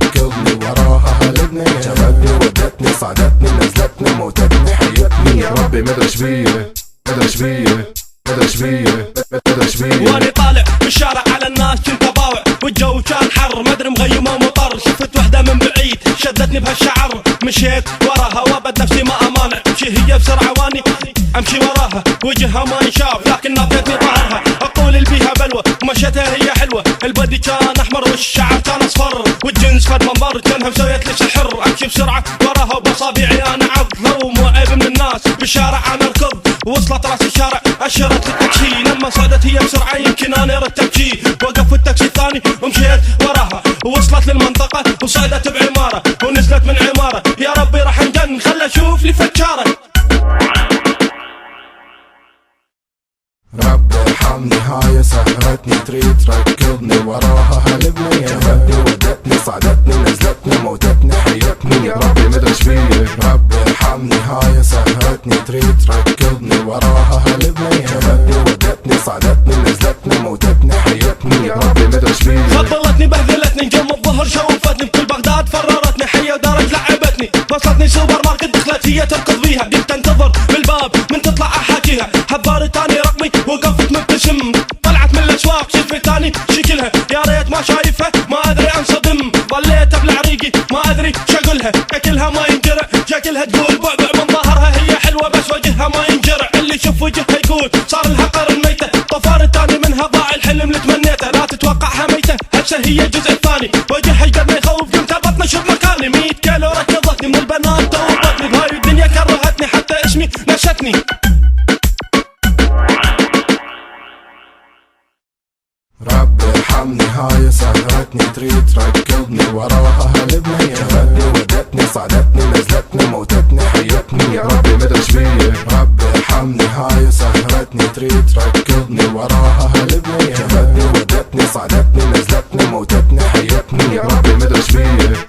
ركضني وراها هلبني، جابتني ودتني صعدتني نزلتني موتتني حيتني يا ربي مدري شبيه مدري شبيه مدري شبيه مدري شبيه. واني طالع بالشارع على الناس كنت باوع والجو كان حر مدري مغيم ومطر، شفت وحده من بعيد شدتني بهالشعر مشيت وراها وابد نفسي ما امانع، تمشي هي بسرعه واني امشي وراها وجهها ما ينشاف لكن ناطيتني ظهرها، اقول البيها بلوه ومشيتها هي حلوه، البدي كان احمر والشعر كان اصفر والجنس فد منظر كانها مسويت لي سحر، امشي بسرعه وراها وبصابيعي انا عض لو مو عيب من الناس بالشارع انا اركض، وصلت راس الشارع اشرت التاكسي لما صعدت هي بسرعه يمكن انا ردت تبكي، وقف التاكسي الثاني ومشيت وراها ووصلت للمنطقه وصعدت بعماره ونزلت من عماره، يا ربي راح انجن خل اشوف لي فكاره. ربي ارحمني هاي سهرتني تريد ركضني وراها هلبني، جابتني ودتني صعدتني نزلتني موتتني حيتني يا ربي مدري شبيه. ربي ارحمني هاي سهرتني تريد ركضني وراها هلبني، جابتني ودتني صعدتني نزلتني موتتني حيتني يا ربي مدري شبيه. خبلتني بهذلتني نجوم الظهر شوفتني بكل بغداد فررتني حيه ودارت لعبتني، وصلتني سوبر ماركت دخلت هي تركض بيها، قلت انتظر بالباب من تطلع احاكيها، حباري تاني رقمي وقفت مبتسم، طلعت من الاسواق شفت تاني شكلها يا ريت ما شايفها ما ادري انصدم، ظليت بلعريقي ما ادري شقولها شكلها ما ينجرع، شكلها تقول بعبع من ظهرها هي حلوه بس وجهها ما ينجرع، اللي يشوف وجهها يقول صار لها قرن ميته، طفار التاني منها ضاع الحلم اللي تمنيته، لا تتوقعها ميته هسه هي الجزء الثاني، وجهها يقدر ما يخوف قمت بطني شوف مكاني، 100 كيلو ركضتني من البنات توقتني بهاي الدنيا كرهتني حتى اسمي نستني. ربي ارحمني هاي سهرتني تريد ركضني وراها هلبني، جابتني ودتني صعدتني نزلتني موتتني حيتني يا ربي مدري شبيه. ربي ارحمني هاي سهرتني تريد ركضني وراها هلبني، جابتني ودتني صعدتني نزلتني موتتني حيتني يا ربي مدري شبيه.